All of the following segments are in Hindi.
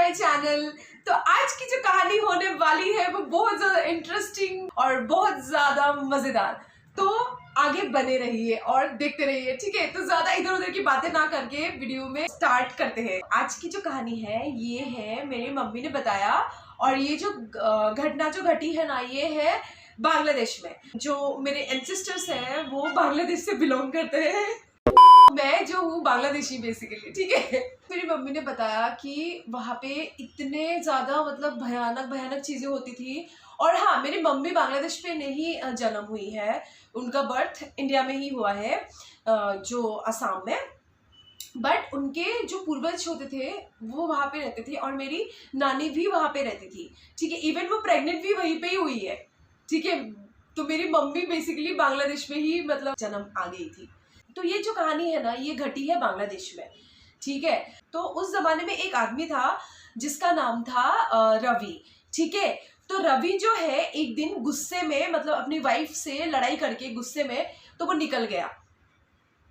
My channel. तो आज की जो कहानी होने वाली है वो बहुत ज्यादा इंटरेस्टिंग और बहुत ज्यादा मजेदार, तो आगे बने रहिए और देखते रहिए, ठीक है। तो ज्यादा इधर उधर की बातें ना करके वीडियो में स्टार्ट करते हैं। आज की जो कहानी है ये है, मेरी मम्मी ने बताया, और ये जो घटना जो घटी है ना, ये है बांग्लादेश में। जो मेरे एंसेस्टर्स हैं वो बांग्लादेश से बिलोंग करते हैं, मैं जो हूँ बांग्लादेशी बेसिकली, ठीक है। मेरी मम्मी ने बताया कि वहाँ पे इतने ज्यादा मतलब भयानक भयानक चीजें होती थी। और हाँ, मेरी मम्मी बांग्लादेश में नहीं जन्म हुई है, उनका बर्थ इंडिया में ही हुआ है, जो असम में। बट उनके जो पूर्वज होते थे वो वहाँ पे रहते थे, और मेरी नानी भी वहाँ पे रहती थी, ठीक है। इवन वो प्रेग्नेंट भी वहीं पे ही हुई है, ठीक है। तो मेरी मम्मी बेसिकली बांग्लादेश में ही मतलब जन्म आ गई थी। तो ये जो कहानी है ना, ये घटी है बांग्लादेश में, ठीक है। तो उस जमाने में एक आदमी था जिसका नाम था रवि, ठीक है। तो रवि जो है एक दिन गुस्से में, मतलब अपनी वाइफ से लड़ाई करके गुस्से में, तो वो निकल गया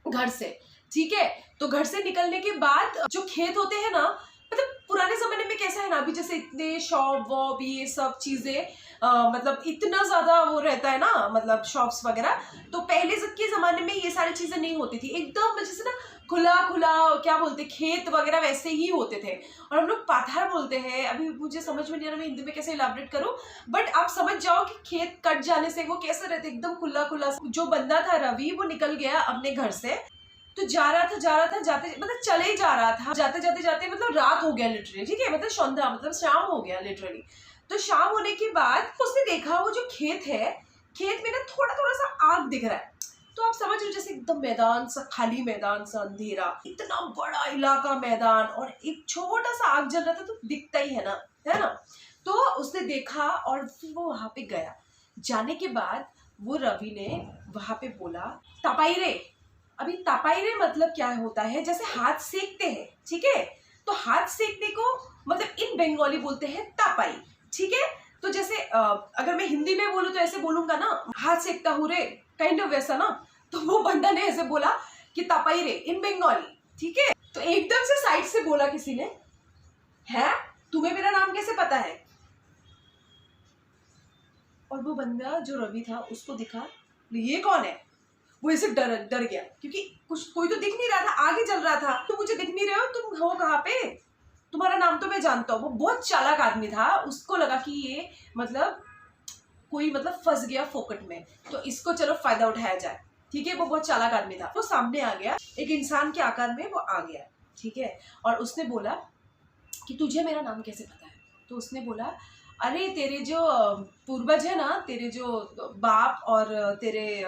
घर से, ठीक है। तो घर से निकलने के बाद जो खेत होते हैं ना, मतलब पुराने जमाने में कैसा है ना, अभी जैसे इतने शॉप वॉप ये सब चीजें मतलब इतना ज्यादा वो रहता है ना, मतलब शॉप्स वगैरह। तो पहले के जमाने में ये सारी चीजें नहीं होती थी, एकदम जैसे ना खुला खुला, क्या बोलते, खेत वगैरह वैसे ही होते थे। और हम लोग पाथर बोलते हैं, अभी मुझे समझ में नहीं आ रहा मैं हिंदी में कैसे इलाबरेट करूं, बट आप समझ जाओ कि खेत कट जाने से वो कैसे रहते, एकदम खुला खुला। जो बंदा था रवि, वो निकल गया अपने घर से, तो जा रहा था जाते मतलब चले ही जा रहा था, जाते जाते मतलब रात हो गया लिटरली, ठीक है। मतलब संध्या मतलब शाम हो गया लिटरली। तो शाम होने के बाद उसने देखा वो जो खेत है, खेत में ना थोड़ा थोड़ा सा आग दिख रहा है। तो आप समझ लो जैसे एकदम मैदान सा, खाली मैदान सा, अंधेरा, इतना बड़ा इलाका मैदान, और एक छोटा सा आग जल रहा था, तो दिखता ही है ना। तो उसने देखा और फिर वो वहां पे गया। जाने के बाद वो रवि ने वहां पे बोला, तपाई रे। अभी तपाई रे मतलब क्या होता है, जैसे हाथ सेकते हैं, ठीक है। तो हाथ सेकने को मतलब इन बंगाली बोलते हैं तपाई, ठीक है। तो जैसे अगर मैं हिंदी में बोलूँ तो ऐसे बोलूंगा ना, हाथ सेकता हूँ रे, काइंड ऑफ वैसा ना। तो वो बंदा ने ऐसे बोला कि तपाई रे इन बंगाली, ठीक है। तो एकदम से साइड से बोला किसी ने, है तुम्हें मेरा नाम कैसे पता है। और वो बंदा जो रवि था उसको दिखा, ये कौन है। वो ऐसे डर गया, क्योंकि कोई तो दिख नहीं रहा था, आगे चल रहा था। तो मुझे दिख नहीं रहे हो, तुम हो कहाँ पे, तुम्हारा नाम तो मैं जानता हूँ। वो बहुत चालाक आदमी था, उसको लगा कि ये मतलब कोई मतलब फंस गया फोकट में, तो इसको चलो फायदा उठाया जाए, ठीक है। वो बहुत चालाक आदमी था। वो सामने आ गया, एक इंसान के आकार में वो आ गया, ठीक है। और उसने बोला कि तुझे मेरा नाम कैसे पता है। तो उसने बोला, अरे तेरे जो पूर्वज है ना, तेरे जो बाप और तेरे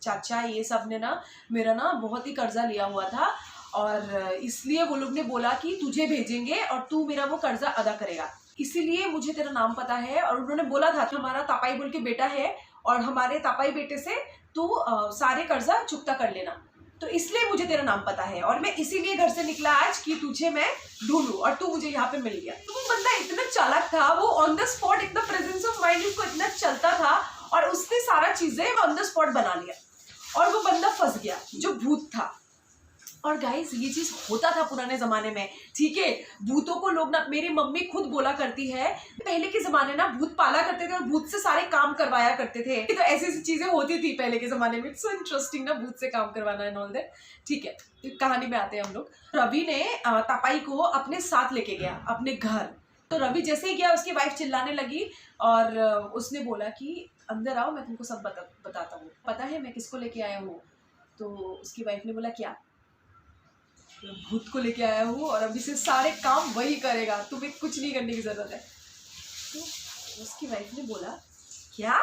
चाचा, ये सब ने ना मेरा ना बहुत ही कर्जा लिया हुआ था, और इसलिए वो लोग ने बोला कि तुझे भेजेंगे और तू मेरा वो कर्जा अदा करेगा, इसीलिए मुझे तेरा नाम पता है। और उन्होंने बोला था कि हमारा तापाई बोल के बेटा है, और हमारे तापाई बेटे से तू सारे कर्जा चुकता कर लेना, तो इसलिए मुझे तेरा नाम पता है, और मैं इसीलिए घर से निकला आज कि तुझे मैं ढूंढूं, और तू मुझे यहाँ पे मिल गया। तो वो बंदा इतना चालाक था, वो ऑन द स्पॉट, इतना प्रेजेंस ऑफ माइंड उसको इतना चलता था, और उसने सारा चीजें ऑन द स्पॉट बना लिया, और वो बंदा फंस गया जो भूत था। और गाइस, ये चीज होता था पुराने जमाने में, ठीक है। भूतों को लोग ना, मेरी मम्मी खुद बोला करती है, पहले के जमाने ना भूत पाला करते थे और भूत से सारे काम करवाया करते थे। तो ऐसी ऐसी चीजें होती थी पहले के जमाने में। इट्स सो इंटरेस्टिंग ना, भूत से काम करवाना एंड ऑल दैट, ठीक है। तो कहानी में आते हैं हम लोग। रवि ने तपाई को अपने साथ लेके गया अपने घर। तो रवि जैसे ही गया, उसकी वाइफ चिल्लाने लगी, और उसने बोला कि अंदर आओ, मैं तुमको सब बताता हूँ। पता है मैं किसको लेके आया हूँ। तो उसकी वाइफ ने बोला, क्या। भूत को लेके आया हूँ, और अभी से सारे काम वही करेगा, तुम्हें कुछ नहीं करने की जरूरत है। तो उसकी वाइफ ने बोला, क्या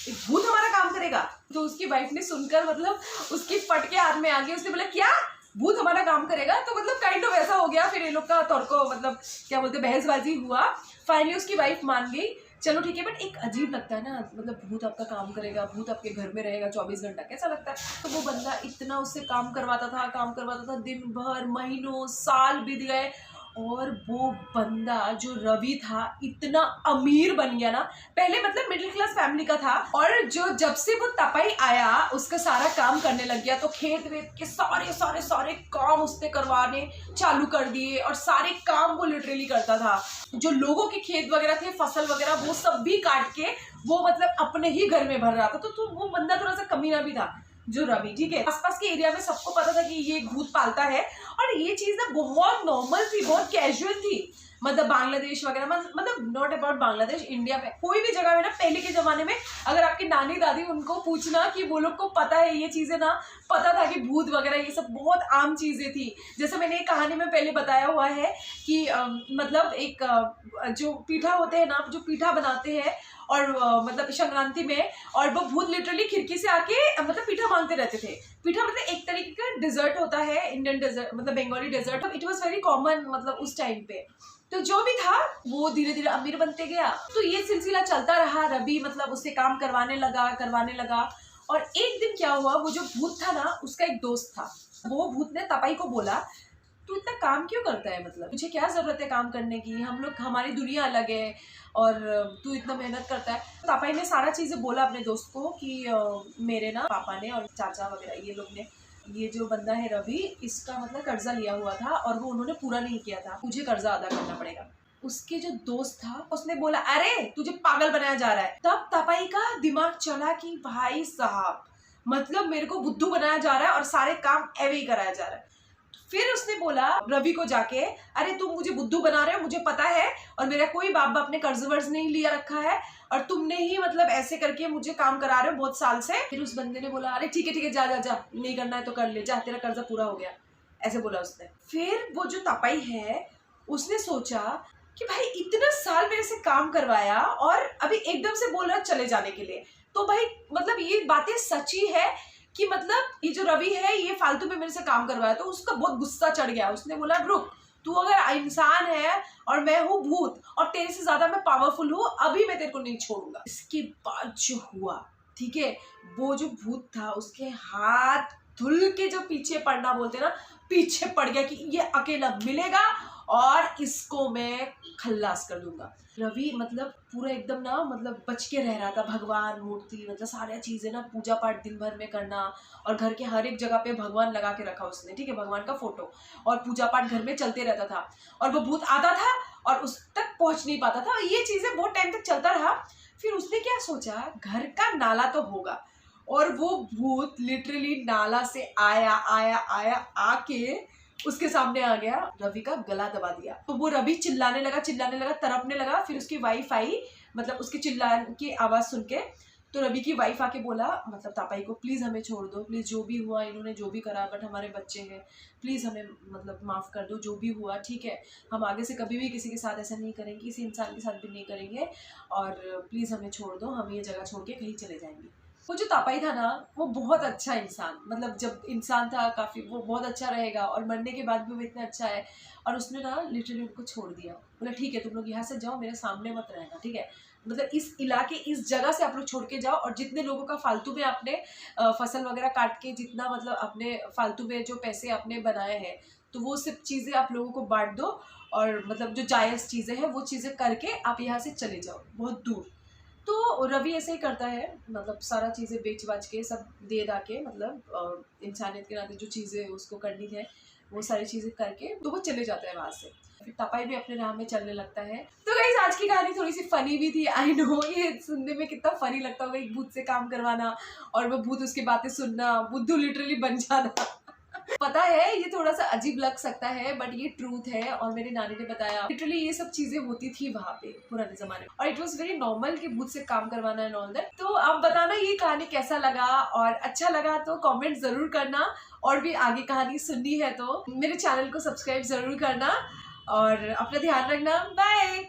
एक भूत हमारा काम करेगा। तो उसकी वाइफ ने सुनकर मतलब उसकी फट के हाथ में आ गई, उसने बोला, क्या भूत हमारा काम करेगा। तो मतलब काइंड ऑफ ऐसा हो गया, फिर ये लोग का तर्को, मतलब क्या बोलते, बहसबाजी हुआ। फाइनली उसकी वाइफ मान गई, चलो ठीक है। बट एक अजीब लगता है ना, मतलब भूत आपका काम करेगा, भूत आपके घर में रहेगा 24 घंटा, कैसा लगता है। तो वो बंदा इतना उससे काम करवाता था, दिन भर, महीनों, साल बीत गए, और वो बंदा जो रवि था इतना अमीर बन गया ना। पहले मतलब मिडिल क्लास फैमिली का था, और जो जब से वो तपाई आया उसका सारा काम करने लग गया। तो खेत वेत के सारे सारे सारे काम उसने करवाने चालू कर दिए, और सारे काम वो लिटरली करता था। जो लोगों के खेत वगैरह थे, फसल वगैरह, वो सब भी काट के वो मतलब अपने ही घर में भर रहा था। तो वो बंदा थोड़ा सा कमीना भी था जो रवि, ठीक है। आसपास के एरिया में सबको पता था कि ये भूत पालता है, और ये चीज ना बहुत नॉर्मल थी, बहुत कैजुअल थी। मतलब बांग्लादेश वगैरह, मतलब नॉट अबाउट बांग्लादेश, इंडिया में कोई भी जगह में ना, पहले के जमाने में अगर आपकी नानी दादी उनको पूछना कि वो लोग को पता है ये चीजें ना, पता था कि भूत वगैरह ये सब बहुत आम चीजें थी। जैसे मैंने एक कहानी में पहले बताया हुआ है कि मतलब एक जो पीठा होते हैं ना, जो पीठा बनाते हैं और मतलब संक्रांति में, और वो भूत लिटरली खिड़की से आके मतलब पीठा मांगते रहते थे। पीठा मतलब एक तरीके का डिजर्ट होता है, इंडियन डिजर्ट, मतलब Bengali dessert. It was very common मतलब उस टाइम पे। तो जो भी था वो धीरे धीरे अमीर बनते गया। तो ये सिलसिला चलता रहा। रवि मतलब उससे काम करवाने लगा। और एक दिन क्या हुआ, वो जो भूत था ना, उसका एक दोस्त था। वो भूत ने तपाई को बोला, तू इतना काम क्यों करता है, मतलब तुझे क्या जरूरत है काम करने की, हम लोग, हमारी दुनिया अलग है और तू इतना मेहनत करता है। तो तपाई ने सारा चीजें बोला अपने दोस्त को कि मेरे ना पापा ने और चाचा वगैरह ये लोग ने, ये जो बंदा है रवि, इसका मतलब कर्जा लिया हुआ था और वो उन्होंने पूरा नहीं किया था, मुझे कर्जा अदा करना पड़ेगा। उसके जो दोस्त था उसने बोला, अरे तुझे पागल बनाया जा रहा है। तब तपाई का दिमाग चला कि भाई साहब, मतलब मेरे को बुद्धू बनाया जा रहा है और सारे काम एवे ही कराया जा रहा है। फिर उसने बोला रवि को जाके, अरे तुम मुझे बुद्धू बना रहे हो, मुझे पता है, और मेरा कोई बाप बाप ने कर्ज वर्ज नहीं लिया रखा है, और तुमने ही मतलब ऐसे करके मुझे काम करा रहे हो बहुत साल से। फिर उस बंदे ने बोला, अरे ठीक है, जा जा जा, नहीं करना है तो कर ले, जा, तेरा कर्जा पूरा हो गया, ऐसे बोला उसने। फिर वो जो तपाई है उसने सोचा कि भाई इतना साल मेरे से काम करवाया और अभी एकदम से बोल रहा चले जाने के लिए, तो भाई मतलब ये बातें सच्ची है कि मतलब ये जो रवि है ये फालतू में मेरे से काम करवाया। तो उसका बहुत गुस्सा चढ़ गया। उसने बोला, रुक, तू अगर इंसान है और मैं हूँ भूत, और तेरे से ज्यादा मैं पावरफुल हूँ, अभी मैं तेरे को नहीं छोड़ूंगा। इसके बाद जो हुआ, ठीक है, वो जो भूत था उसके हाथ धुल के जो पीछे पड़ना बोलते ना, पीछे पड़ गया कि ये अकेला मिलेगा और इसको मैं खल्लास कर दूंगा। रवि मतलब पूरा एकदम ना, मतलब बच के रह रहा था। भगवान, मूर्ति, मतलब सारी चीजें ना, पूजा पाठ दिन भर में करना, और घर के हर एक जगह पे भगवान लगा के रखा उसने, ठीक है, भगवान का फोटो, और पूजा पाठ घर में चलते रहता था। और वो भूत आता था और उस तक पहुंच नहीं पाता था। ये चीजें बहुत टाइम तक चलता रहा। फिर उसने क्या सोचा, घर का नाला तो होगा, और वो भूत लिटरली नाला से आया आके उसके सामने आ गया, रवि का गला दबा दिया। तो वो रवि चिल्लाने लगा, तड़पने लगा। फिर उसकी वाइफ आई, मतलब उसके चिल्लाने की आवाज सुन के। तो रवि की वाइफ आके बोला मतलब तापाई को, प्लीज हमें छोड़ दो, प्लीज जो भी हुआ, इन्होंने जो भी करा, बट हमारे बच्चे हैं, प्लीज हमें मतलब माफ कर दो, जो भी हुआ ठीक है, हम आगे से कभी भी किसी के साथ ऐसा नहीं करेंगे, किसी इंसान के साथ भी नहीं करेंगे, और प्लीज हमें छोड़ दो, हम ये जगह छोड़ के कहीं चले जाएंगे। वो जो तापाई था ना, वो बहुत अच्छा इंसान, मतलब जब इंसान था काफी, वो बहुत अच्छा रहेगा, और मरने के बाद भी वो इतना अच्छा है। और उसने ना लिटरली उनको छोड़ दिया, बोला ठीक है तुम लोग यहाँ से जाओ, मेरे सामने मत रहना, ठीक है, मतलब इस इलाके, इस जगह से आप लोग छोड़ के जाओ, और जितने लोगों का फालतू में आपने फसल वगैरह काट के, जितना मतलब अपने फालतू में जो पैसे आपने बनाए हैं, तो वो सब चीज़ें आप लोगों को बांट दो, और मतलब जो जायज़ चीज़ें हैं वो चीज़ें करके आप यहाँ से चले जाओ बहुत दूर। तो रवि ऐसे ही करता है, मतलब सारा चीज़ें बेच बाच के, सब दे दा के, मतलब इंसानियत के नाते जो चीज़ें उसको करनी है वो सारी चीज़ें करके, तो वो चले जाता है वहाँ से। फिर तपाई भी अपने राह में चलने लगता है। तो गाइस आज की कहानी थोड़ी सी फनी भी थी, आई नो, ये सुनने में कितना फनी लगता होगा, एक भूत से काम करवाना और वो भूत उसकी बातें सुनना, बुद्धू लिटरली बन जाना। पता है ये थोड़ा सा अजीब लग सकता है, बट ये ट्रूथ है, और मेरी नानी ने बताया लिटरली ये सब चीजें होती थी वहाँ पे पुराने जमाने में, और इट वाज वेरी नॉर्मल कि भूत से काम करवाना एंड ऑल दैट। तो आप बताना ये कहानी कैसा लगा, और अच्छा लगा तो कमेंट जरूर करना, और भी आगे कहानी सुननी है तो मेरे चैनल को सब्सक्राइब जरूर करना, और अपना ध्यान रखना। बाय।